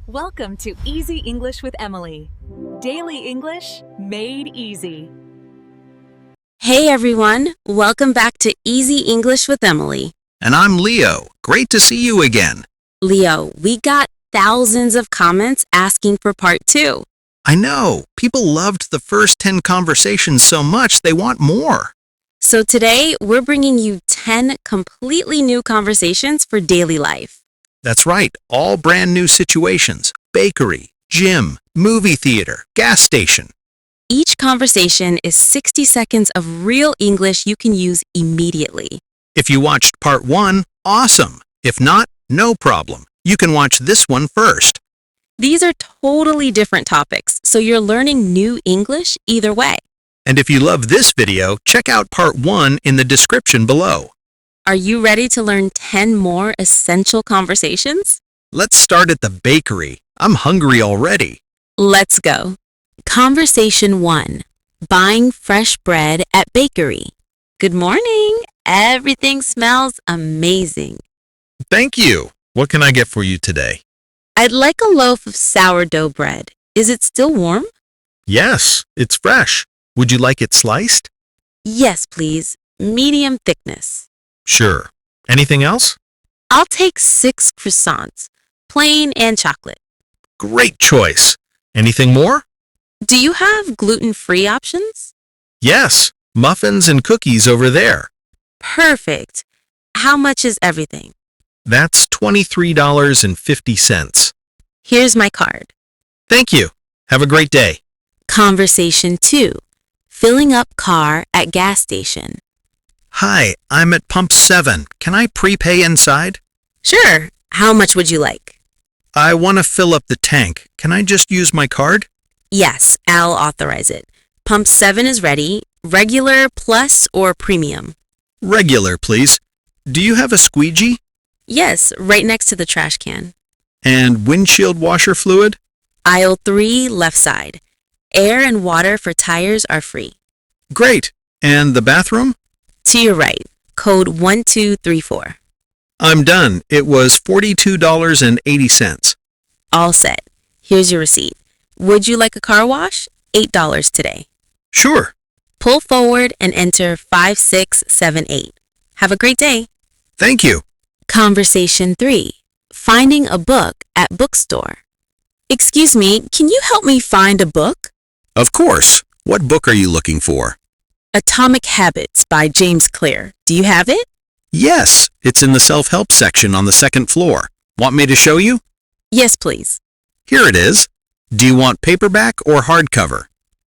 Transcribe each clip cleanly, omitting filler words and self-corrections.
Welcome to Easy English with Emily. Daily English made easy. Hey everyone, welcome back to Easy English with Emily. And I'm Leo. Great to see you again. Leo, we got thousands of comments asking for part 2. I know. People loved the first 10 conversations so much they want more. So today, we're bringing you 10 completely new conversations for daily life. That's right. All brand new situations. Bakery, gym, movie theater, gas station. Each conversation is 60 seconds of real English you can use immediately. If you watched part 1, awesome. If not, no problem. You can watch this one first. These are totally different topics, so you're learning new English either way. And if you love this video, check out part 1 in the description below. Are you ready to learn 10 more essential conversations? Let's start at the bakery. I'm hungry already. Let's go. Conversation 1. Buying fresh bread at bakery. Good morning. Everything smells amazing. Thank you. What can I get for you today? I'd like a loaf of sourdough bread. Is it still warm? Yes, it's fresh. Would you like it sliced? Yes, please. Medium thickness. Sure. Anything else? I'll take 6 croissants, plain and chocolate. Great choice. Anything more? Do you have gluten-free options? Yes, muffins and cookies over there. Perfect. How much is everything? That's $23.50. Here's my card. Thank you. Have a great day. Conversation 2. Filling up car at gas station. Hi, I'm at pump 7. Can I prepay inside? Sure. How much would you like? I want to fill up the tank. Can I just use my card? Yes, I'll authorize it. Pump 7 is ready. Regular, plus, or premium? Regular, please. Do you have a squeegee? Yes, right next to the trash can. And windshield washer fluid? Aisle 3, left side. Air and water for tires are free. Great. And the bathroom? To your right. Code 1234. I'm done. It was $42.80. All set. Here's your receipt. Would you like a car wash? $8 today. Sure. Pull forward and enter 5678. Have a great day. Thank you. Conversation 3. Finding a book at bookstore. Excuse me, can you help me find a book? Of course. What book are you looking for? Atomic Habits by James Clear. Do you have it? Yes, it's in the self-help section on the second floor. Want me to show you? Yes, please. Here it is. Do you want paperback or hardcover?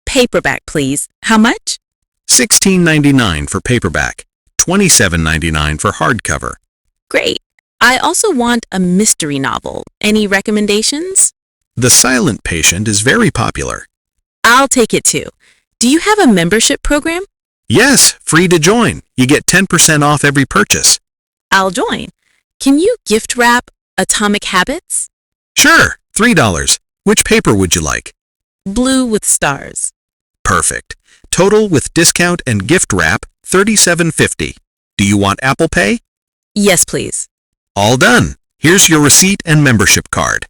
Paperback, please. How much? $16.99 for paperback, $27.99 for hardcover. Great. I also want a mystery novel. Any recommendations? The Silent Patient is very popular. I'll take it too. Do you have a membership program? Yes, free to join. You get 10% off every purchase. I'll join. Can you gift wrap Atomic Habits? Sure, $3. Which paper would you like? Blue with stars. Perfect. Total with discount and gift wrap, $37.50. Do you want Apple Pay? Yes, please. All done. Here's your receipt and membership card.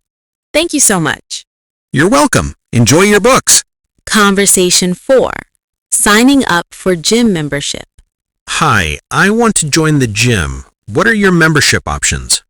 Thank you so much. You're welcome. Enjoy your books. Conversation 4. Signing up for gym membership. Hi, I want to join the gym. What are your membership options?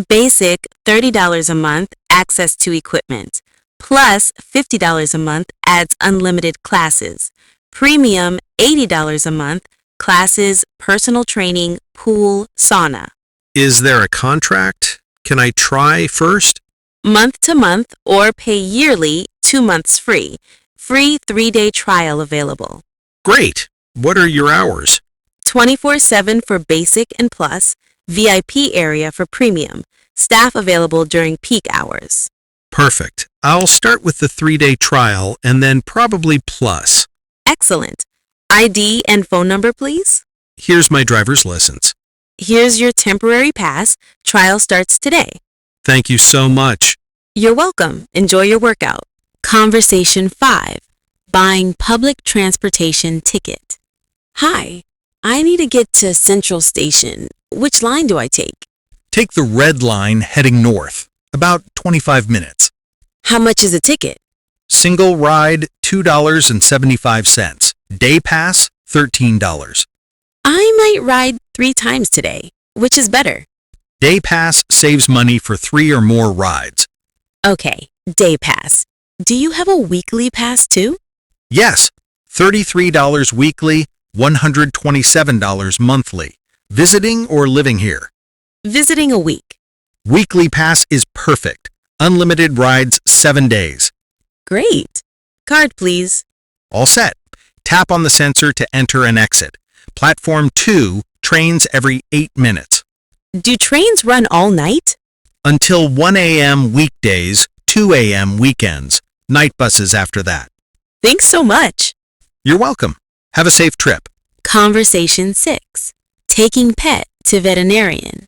Basic, $30 a month, access to equipment. Plus, $50 a month adds unlimited classes. Premium, $80 a month, classes, personal training, pool, sauna. Is there a contract? Can I try first? Month to month or pay yearly, 2 months free. Free 3-day trial available. Great. What are your hours? 24/7 for basic and plus, VIP area for premium. Staff available during peak hours. Perfect. I'll start with the 3-day trial and then probably plus. Excellent. ID and phone number, please. Here's my driver's license. Here's your temporary pass. Trial starts today. Thank you so much. You're welcome. Enjoy your workout. Conversation 5. Buying public transportation ticket. Hi, I need to get to Central Station. Which line do I take? Take the red line heading north, about 25 minutes. How much is a ticket? Single ride, $2.75. Day pass, $13. I might ride 3 times today. Which is better? Day pass saves money for 3 or more rides. Okay, day pass. Do you have a weekly pass too? Yes, $33 weekly, $127 monthly. Visiting or living here. Visiting a week. Weekly pass is perfect. Unlimited rides 7 days. Great. Card, please. All set. Tap on the sensor to enter and exit. Platform 2, trains every 8 minutes. Do trains run all night? Until 1 a.m. weekdays, 2 a.m. weekends. Night buses after that. Thanks so much. You're welcome. Have a safe trip. Conversation 6. Taking pet to veterinarian.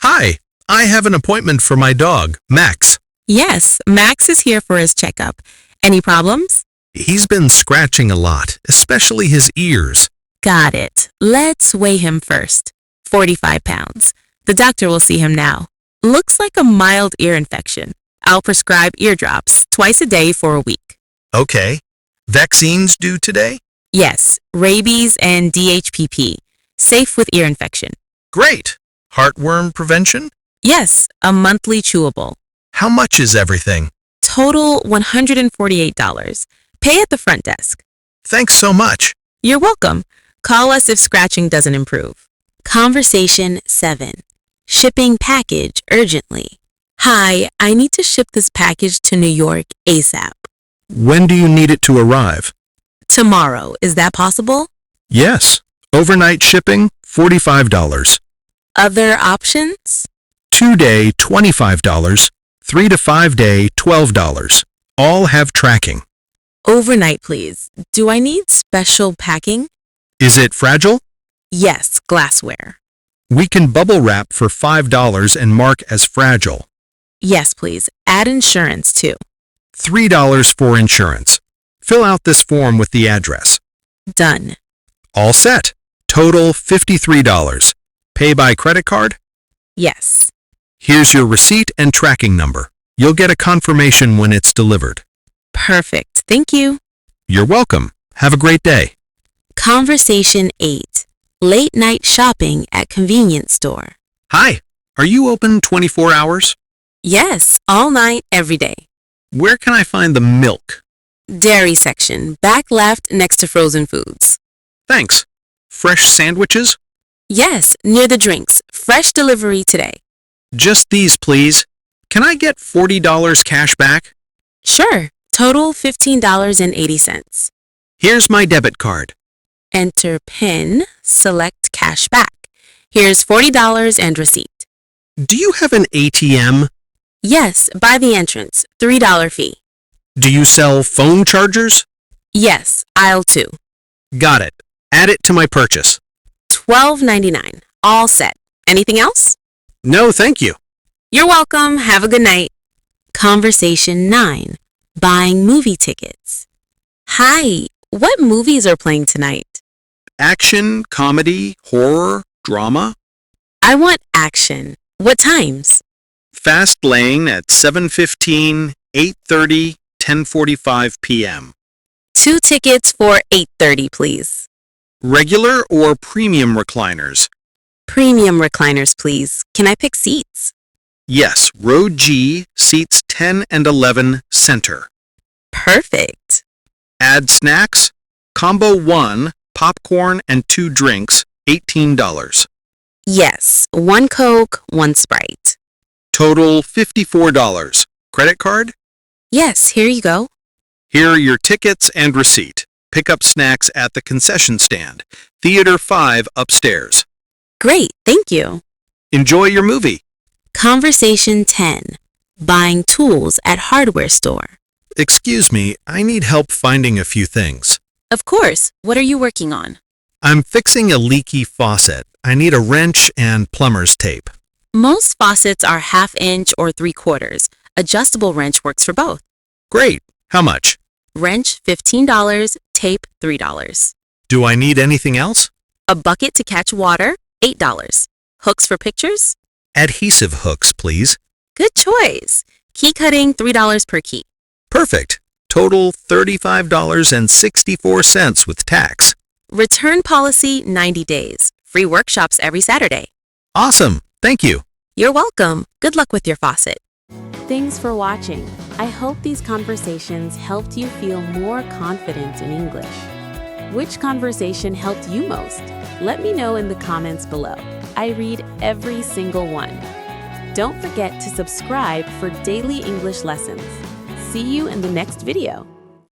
Hi, I have an appointment for my dog, Max. Yes, Max is here for his checkup. Any problems? He's been scratching a lot, especially his ears. Got it. Let's weigh him first. 45 pounds. The doctor will see him now. Looks like a mild ear infection. I'll prescribe ear drops twice a day for a week. Okay. Vaccines due today? Yes, rabies and DHPP. Safe with ear infection. Great. Heartworm prevention? Yes, a monthly chewable. How much is everything? Total $148. Pay at the front desk. Thanks so much. You're welcome. Call us if scratching doesn't improve. Conversation 7. Shipping package urgently. Hi, I need to ship this package to New York ASAP. When do you need it to arrive? Tomorrow, is that possible? Yes. Overnight shipping, $45. Other options? 2-day, $25. 3 to 5 day, $12. All have tracking. Overnight, please. Do I need special packing? Is it fragile? Yes, glassware. We can bubble wrap for $5 and mark as fragile. Yes, please. Add insurance too. $3 for insurance. Fill out this form with the address. Done. All set. Total $53. Pay by credit card? Yes. Here's your receipt and tracking number. You'll get a confirmation when it's delivered. Perfect. Thank you. You're welcome. Have a great day. Conversation 8. Late night shopping at convenience store. Hi, are you open 24 hours? Yes, all night, every day. Where can I find the milk? Dairy section, back left next to frozen foods. Thanks. Fresh sandwiches? Yes, near the drinks. Fresh delivery today. Just these, please. Can I get $40 cash back? Sure. Total $15.80. Here's my debit card. Enter PIN, select cash back. Here's $40 and receipt. Do you have an ATM? Yes, by the entrance, $3 fee. Do you sell phone chargers? Yes, aisle 2. Got it. Add it to my purchase. $12.99. All set. Anything else? No, thank you. You're welcome. Have a good night. Conversation 9. Buying movie tickets. Hi, what movies are playing tonight? Action, comedy, horror, drama. I want action. What times? Fast Lane at 7:15, 8:30, 10:45 p.m. 2 tickets for 8:30, please. Regular or premium recliners? Premium recliners, please. Can I pick seats? Yes, row G, seats 10 and 11, center. Perfect. Add snacks. Combo 1, popcorn and 2 drinks, $18. Yes, 1 Coke, 1 Sprite. Total $54. Credit card? Yes, here you go. Here are your tickets and receipt. Pick up snacks at the concession stand. Theater 5 upstairs. Great, thank you. Enjoy your movie. Conversation 10. Buying tools at hardware store. Excuse me, I need help finding a few things. Of course. What are you working on? I'm fixing a leaky faucet. I need a wrench and plumber's tape. Most faucets are 1/2 inch or 3/4. Adjustable wrench works for both. Great. How much? Wrench $15, tape $3. Do I need anything else? A bucket to catch water $8. Hooks for pictures? Adhesive hooks, please. Good choice. Key cutting $3 per key. Perfect. Total $35.64 with tax. Return policy 90 days. Free workshops every Saturday. Awesome. Thank you. You're welcome. Good luck with your faucet. Thanks for watching. I hope these conversations helped you feel more confident in English. Which conversation helped you most? Let me know in the comments below. I read every single one. Don't forget to subscribe for daily English lessons. See you in the next video.